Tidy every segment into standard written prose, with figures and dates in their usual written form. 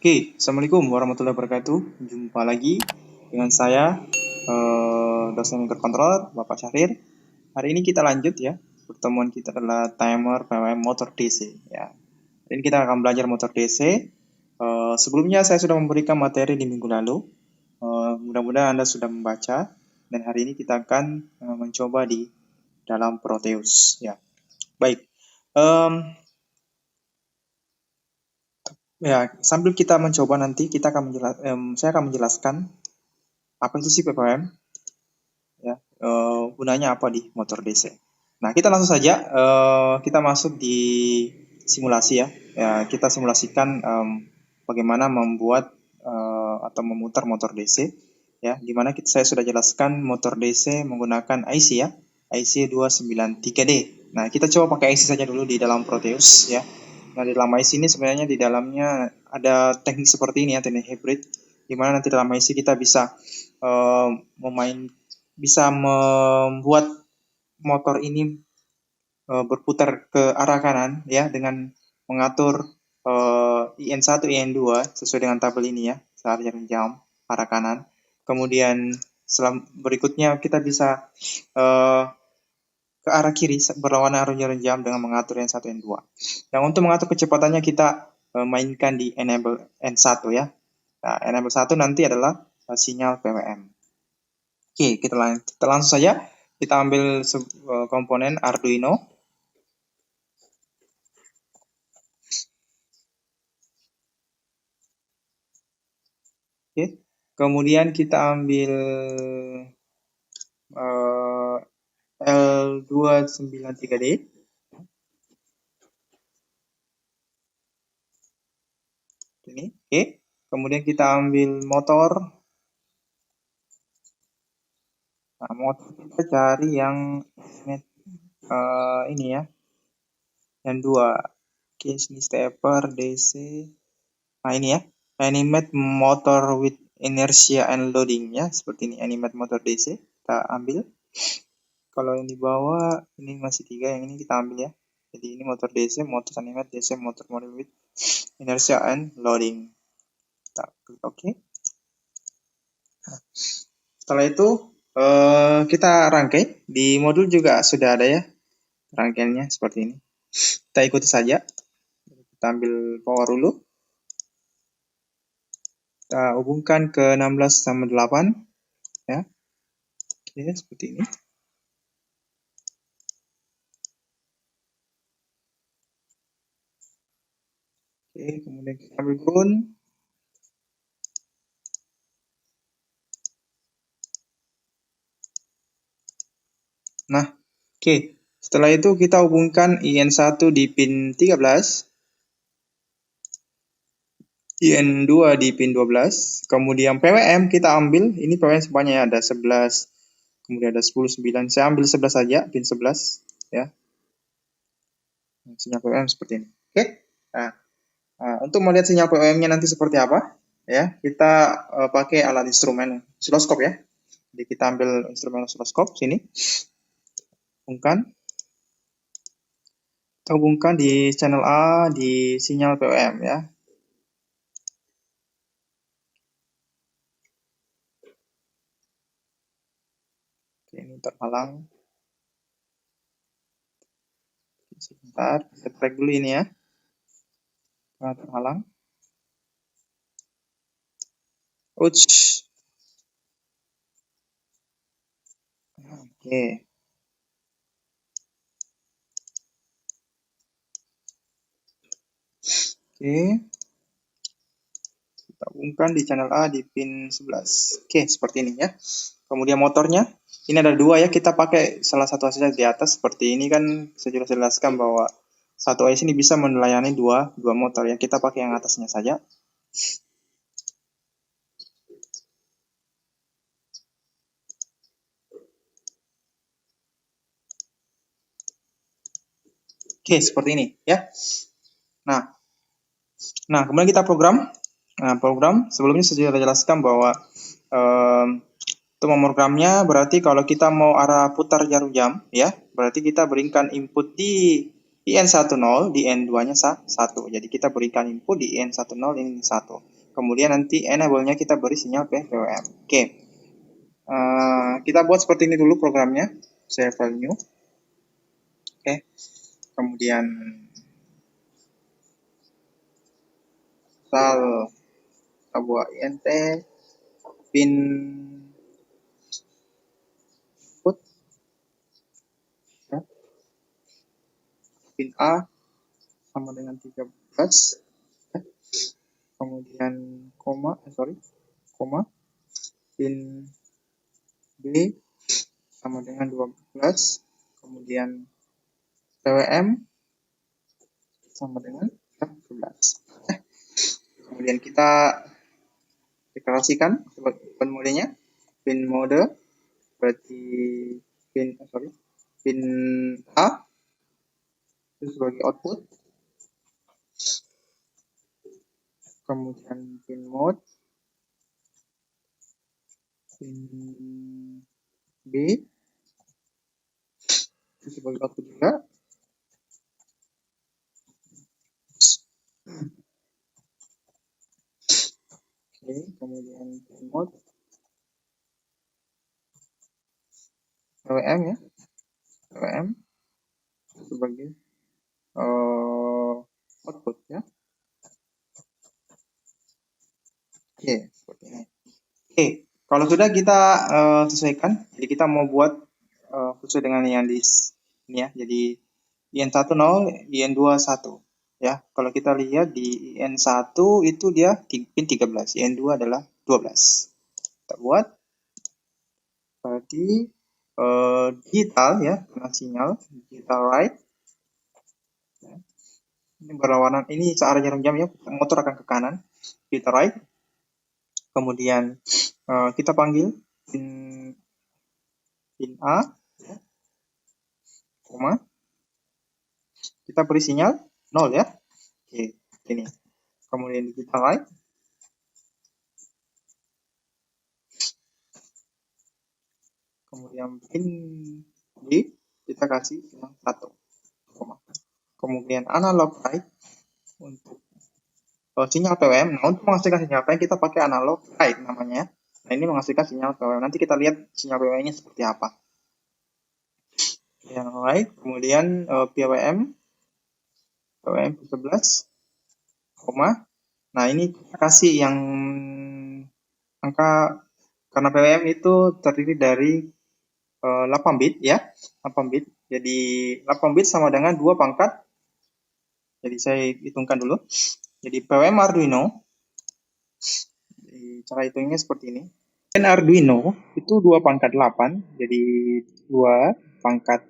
Oke, Assalamualaikum warahmatullahi wabarakatuh. Jumpa lagi dengan saya, dosen mikrokontroler, Bapak Syahrir. Hari ini kita lanjut ya. Pertemuan kita adalah timer PWM motor DC. Ya. Hari ini kita akan belajar motor DC. Sebelumnya saya sudah memberikan materi di minggu lalu. Mudah-mudahan Anda sudah membaca. Dan hari ini kita akan mencoba di dalam Proteus. Ya, baik. Ya, sambil kita mencoba nanti saya akan menjelaskan apa itu sih PPM, ya, gunanya apa di motor DC. Nah, kita langsung saja kita masuk di simulasi ya. Ya, kita simulasikan bagaimana membuat atau memutar motor DC. Ya, dimana saya sudah jelaskan motor DC menggunakan IC ya, IC 293D. Nah, kita coba pakai IC saja dulu di dalam Proteus ya. Nah, di dalam IC ini sebenarnya di dalamnya ada teknik seperti ini ya, teknik hybrid, di mana nanti dalam IC kita bisa bisa membuat motor ini berputar ke arah kanan ya dengan mengatur IN1, IN2 sesuai dengan tabel ini ya, saat jarum jam arah kanan. Kemudian berikutnya kita bisa ke arah kiri berlawanan arah jarum jam dengan mengatur N1, N2. Dan untuk mengatur kecepatannya kita mainkan di enable N1 ya. Nah, enable 1 nanti adalah sinyal PWM. Oke, kita langsung saja. Kita ambil komponen Arduino. Oke, kemudian kita ambil L293D. Ini, oke. Kemudian kita ambil motor. Nah, motor kita cari yang ini ya, yang 2. Oke, sini stepper DC. Nah, ini ya, animate motor with inertia and loading ya, seperti ini, animate motor DC. Kita ambil. Kalau yang di bawah ini masih 3, yang ini kita ambil ya. Jadi ini motor DC, motor animate DC, motor model with inertia and loading. Kita klik OK. Nah, setelah itu kita rangkai. Di modul juga sudah ada ya rangkaiannya seperti ini. Kita ikuti saja. Kita ambil power dulu. Kita hubungkan ke 16 sama 8 ya. Oke, seperti ini. Oke, kemudian kita ambil ground. Nah, oke. Setelah itu kita hubungkan IN1 di pin 13. IN2 di pin 12. Kemudian PWM kita ambil. Ini PWM semuanya ada 11. Kemudian ada 10, 9. Saya ambil 11 saja, pin 11 ya. Sinyal PWM seperti ini. Oke. Nah, untuk melihat sinyal PWM-nya nanti seperti apa, ya, kita pakai alat instrumen osiloskop ya. Jadi kita ambil instrumen osiloskop sini, kita hubungkan di channel A di sinyal PWM ya. Oke, ini terhalang. Sebentar, kita track dulu ini ya. Terhalang. Ouch. Oke. Oke. Kita hubungkan di channel A di pin 11. Oke, seperti ini ya. Kemudian motornya, ini ada 2 ya. Kita pakai salah satu saja di atas. Seperti ini kan saya sudah jelaskan bahwa satu IC ini bisa melayani dua motor ya. Kita pakai yang atasnya saja. Oke, seperti ini ya. Nah, kemudian kita program. Nah, program sebelumnya saya sudah jelaskan bahwa untuk memprogramnya berarti kalau kita mau arah putar jarum jam ya, berarti kita berikan input di IN10, di N2-nya 1. Jadi kita berikan input di IN10, ini 1. Kemudian nanti enable-nya kita beri sinyal PWM. Oke. Kita buat seperti ini dulu programnya. Save file new. Oke. Kemudian install sebuah int pin put ya. Pin A sama dengan 13 ya. Kemudian koma pin B sama dengan 12, kemudian PWM sama dengan 11. Kemudian kita deklarasikan pin modenya. Pin mode berarti pin A itu sebagai output, kemudian pin mode pin B itu sebagai output juga. Oke, kemudian pin mode PWM ya, PWM sebagai output ya. Oke, seperti ini. Oke, kalau sudah kita sesuaikan, jadi kita mau buat sesuai dengan yang di ini ya. Jadi IN1 0, IN2 1 ya. Kalau kita lihat di IN1 itu dia pin 13, IN2 adalah 12. Kita buat berarti digital ya, kena sinyal digital write. Ini berlawanan, ini searah jarum jam ya, motor akan ke kanan. Digital write. Kemudian kita panggil pin A, ya, koma, kita beri sinyal 0 ya. Oke, ini. Kemudian digital write. Kemudian pin B kita kasih yang 1, koma. Kemudian analog write untuk sinyal PWM. Nah, untuk menghasilkan sinyal PWM kita pakai analog write namanya. Nah, ini menghasilkan sinyal PWM. Nanti kita lihat sinyal PWM-nya seperti apa. Yang write, kemudian PWM 11, koma. Nah, ini kita kasih yang angka, karena PWM itu terdiri dari 8 bit ya, 8 bit. Jadi 8 bit sama dengan 2 pangkat. Jadi saya hitungkan dulu. Jadi PWM Arduino, jadi cara hitungnya seperti ini. Arduino itu 2 pangkat 8, jadi 2 pangkat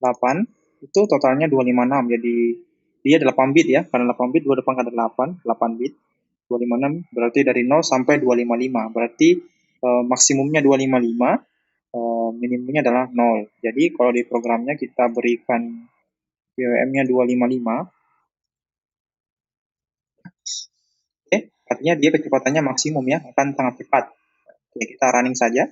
8 itu totalnya 256. Jadi dia 8 bit ya, karena 8 bit 2 pangkat 8, 8 bit. 256 berarti dari 0 sampai 255. Berarti maksimumnya 255, minimumnya adalah 0. Jadi kalau di programnya kita berikan PWM-nya 255, artinya dia kecepatannya maksimum ya, akan sangat cepat. Oke, kita running saja.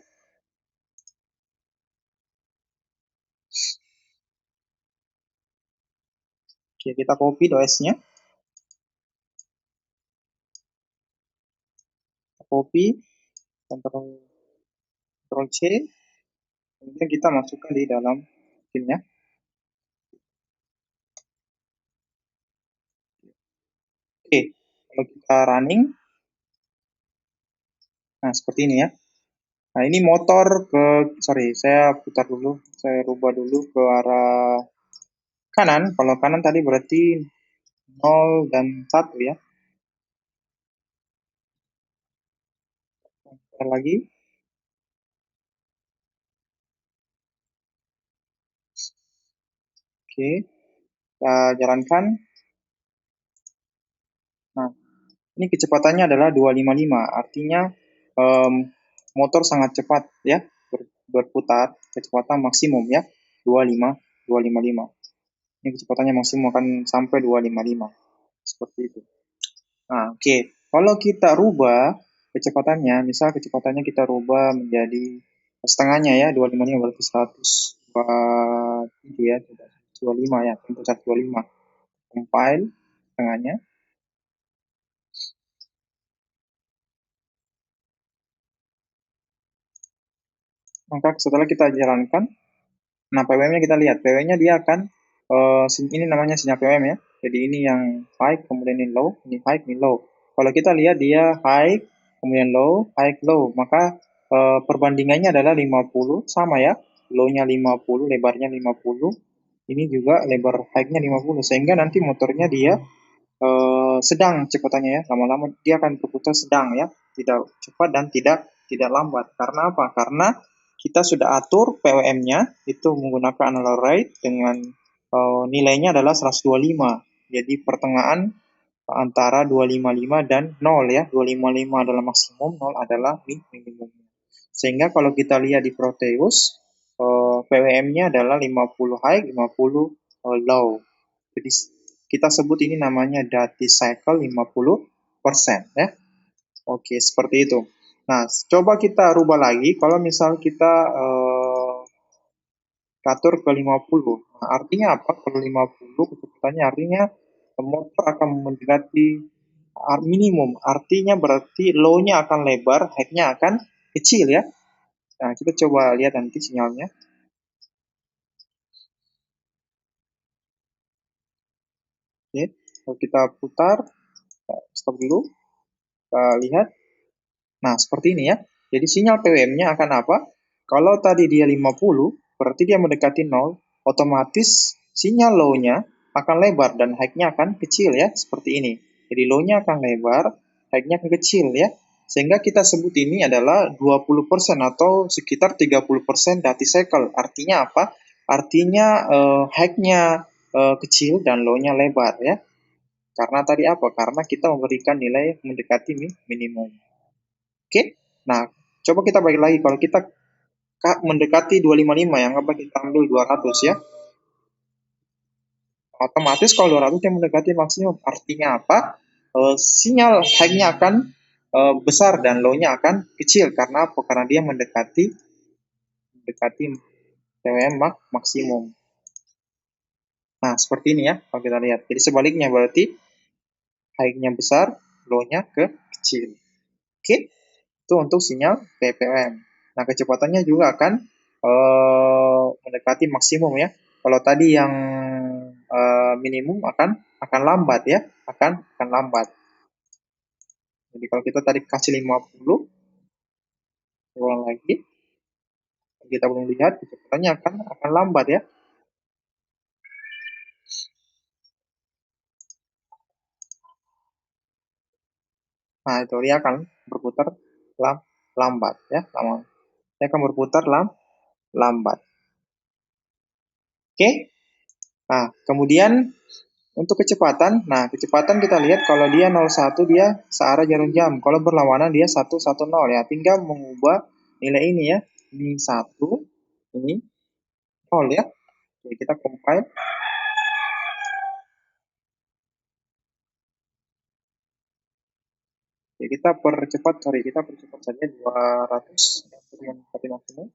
Oke, kita copy OS-nya. Copy, Ctrl C, kemudian kita masukkan di dalam filenya. Oke, kalau kita running, nah seperti ini ya. Nah ini motor saya putar dulu, saya rubah dulu ke arah kanan. Kalau kanan tadi berarti 0 dan 1 ya. Putar lagi. Oke, kita jalankan. Nah, ini kecepatannya adalah 255, artinya motor sangat cepat ya, berputar, kecepatan maksimum ya, 255. Ini kecepatannya maksimum akan sampai 255, seperti itu. Nah, oke. Kalau kita rubah kecepatannya, misal kecepatannya kita rubah menjadi setengahnya ya, 255 berarti 127 ya, 125 ya, 125. Compile setengahnya. Maka setelah kita jalankan, nah PWM-nya kita lihat, PWM-nya dia akan ini namanya sinyal PWM ya. Jadi ini yang high, kemudian ini low, ini high, ini low. Kalau kita lihat dia high, kemudian low, high, low, maka perbandingannya adalah 50 sama ya. Low-nya 50, lebarnya 50. Ini juga lebar high-nya 50 sehingga nanti motornya dia sedang cepatannya ya, lama-lama dia akan berputar sedang ya, tidak cepat dan tidak lambat. Karena apa? Karena kita sudah atur PWM-nya itu menggunakan analog rate dengan nilainya adalah 125. Jadi pertengahan antara 255 dan 0 ya. 255 adalah maksimum, 0 adalah minimum. Sehingga kalau kita lihat di Proteus, PWM-nya adalah 50 high, 50 low. Jadi kita sebut ini namanya dirty cycle 50% ya. Oke, seperti itu. Nah, coba kita rubah lagi kalau misal kita atur ke 50. Nah, artinya apa? Kalau 50 kecepatannya artinya motor akan mendekati minimum. Artinya berarti low-nya akan lebar, high-nya akan kecil ya. Nah, kita coba lihat nanti sinyalnya. Oke, kalau kita putar, stop dulu, kita lihat. Nah, seperti ini ya. Jadi sinyal PWM-nya akan apa? Kalau tadi dia 50, berarti dia mendekati 0, otomatis sinyal low-nya akan lebar dan high-nya akan kecil ya, seperti ini. Jadi low-nya akan lebar, high-nya akan kecil ya. Sehingga kita sebut ini adalah 20% atau sekitar 30% dirty cycle. Artinya apa? Artinya high-nya kecil dan low-nya lebar ya. Karena tadi apa? Karena kita memberikan nilai mendekati minimum. Oke, nah coba kita balik lagi. Kalau kita mendekati 255 yang apa kita ambil 200 ya. Otomatis kalau 200 yang mendekati maksimum. Artinya apa? Sinyal high-nya akan besar dan low-nya akan kecil. Karena apa? Karena dia mendekati PWM maksimum. Nah, seperti ini ya kalau kita lihat. Jadi sebaliknya berarti high-nya besar, low-nya kecil. Oke, itu untuk sinyal PPM. Nah, kecepatannya juga akan mendekati maksimum ya. Kalau tadi yang minimum akan lambat ya, akan lambat. Jadi kalau kita tadi kasih 50, ulang lagi, kita belum lihat kecepatannya akan lambat ya. Nah, itu dia akan berputar lambat ya, lama. Dia akan berputar lambat. Oke? Nah, kemudian untuk kecepatan, nah kecepatan kita lihat kalau dia 01 dia searah jarum jam. Kalau berlawanan dia 110 ya. Tinggal mengubah nilai ini ya. Ini 1, ini 0 ya. Jadi kita compile. Jadi kita percepat saja 200 yang maksimum.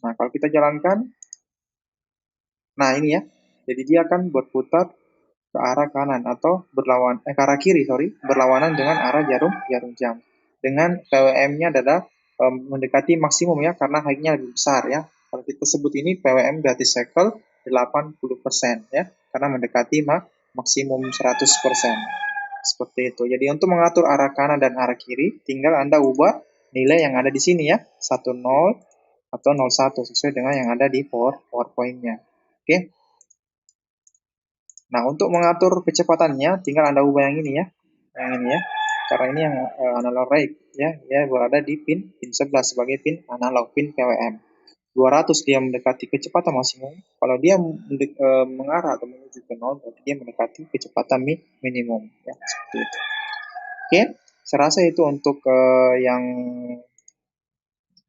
Nah, kalau kita jalankan, nah ini ya. Jadi dia akan berputar ke arah kanan atau ke arah kiri, sorry, berlawanan dengan arah jarum jarum jam. Dengan PWM-nya adalah mendekati maksimum ya karena high-nya lebih besar ya. Kalau kita sebut ini PWM berarti cycle 80% ya karena mendekati maksimum 100%. Seperti itu. Jadi untuk mengatur arah kanan dan arah kiri tinggal Anda ubah nilai yang ada di sini ya, 10 atau 01 sesuai dengan yang ada di PowerPoint-nya. Oke. Nah, untuk mengatur kecepatannya, tinggal Anda ubah yang ini ya. Yang ini ya. Karena ini yang analog rate ya. Dia berada di pin 11 sebagai pin analog, pin PWM. 200 dia mendekati kecepatan maksimum. Kalau dia mengarah atau menuju ke 0, berarti dia mendekati kecepatan minimum. Ya, seperti itu. Oke, saya rasa itu untuk yang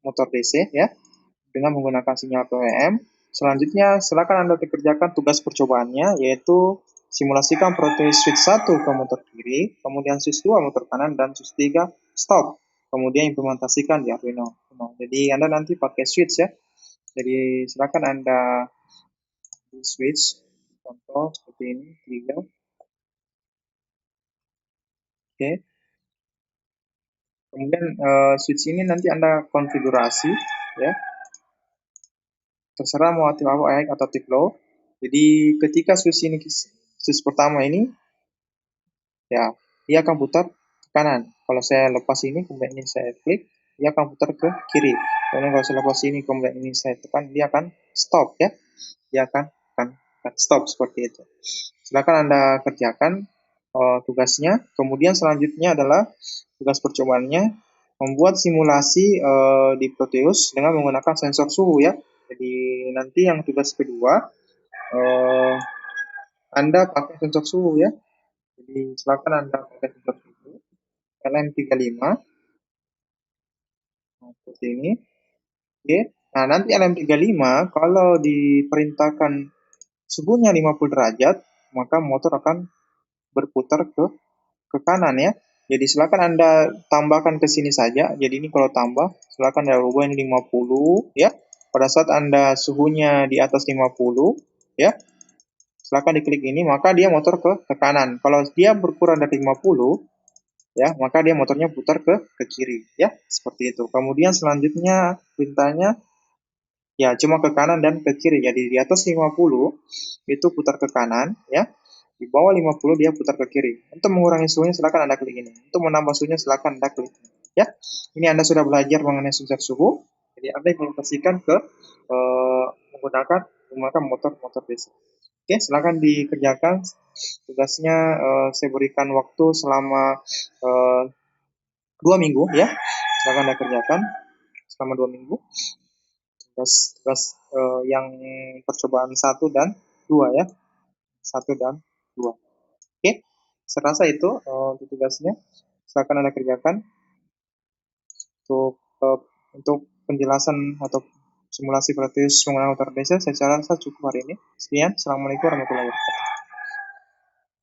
motor DC ya. Dengan menggunakan sinyal PWM. Selanjutnya, silakan Anda kerjakan tugas percobaannya, yaitu simulasikan Proteus switch 1 ke motor kiri, kemudian switch 2 motor kanan, dan switch 3 stop. Kemudian implementasikan di Arduino. Jadi Anda nanti pakai switch ya. Jadi silakan Anda switch, contoh seperti ini, 3. Oke. Kemudian switch ini nanti Anda konfigurasi ya. Terserah mau aktif apa, high atau aktif low. Jadi ketika switch pertama ini ya dia akan putar ke kanan. Kalau saya lepas ini kemudian ini saya klik, dia akan putar ke kiri. Kemudian kalau saya lepas ini kemudian ini saya tekan, dia akan stop ya. Dia akan stop seperti itu. Silakan Anda kerjakan tugasnya. Kemudian selanjutnya adalah tugas percobaannya membuat simulasi di Proteus dengan menggunakan sensor suhu ya. Jadi nanti yang tugas kedua eh, Anda pakai sensor suhu ya. Jadi silakan Anda pakai sensor suhu LM35 seperti ini. Oke. Nah, nanti LM35 kalau diperintahkan suhunya 50 derajat, maka motor akan berputar ke kanan ya. Jadi silakan Anda tambahkan ke sini saja. Jadi ini kalau tambah, silakan Anda ubah ini 50 ya. Pada saat Anda suhunya di atas 50 ya, silakan diklik ini, maka dia motor ke kanan. Kalau dia berkurang dari 50 ya, maka dia motornya putar ke kiri ya, seperti itu. Kemudian selanjutnya perintahnya ya cuma ke kanan dan ke kiri. Jadi di atas 50 itu putar ke kanan ya. Di bawah 50 dia putar ke kiri. Untuk mengurangi suhunya silakan Anda klik ini. Untuk menambah suhunya silakan Anda klik ini. Ya. Ini Anda sudah belajar mengenai sensor suhu. Jadi Anda implementasikan ke menggunakan motor-motor DC. Oke, silakan dikerjakan tugasnya. Saya berikan waktu selama 2 minggu ya. Silakan Anda kerjakan selama 2 minggu. Tugas yang percobaan 1 dan 2 ya. 1 dan 2. Oke, saya rasa itu untuk tugasnya. Silakan Anda kerjakan. Untuk penjelasan atau simulasi praktis penggunaan motor desa, saya rasa cukup hari ini. Sekian, Assalamualaikum warahmatullahi wabarakatuh.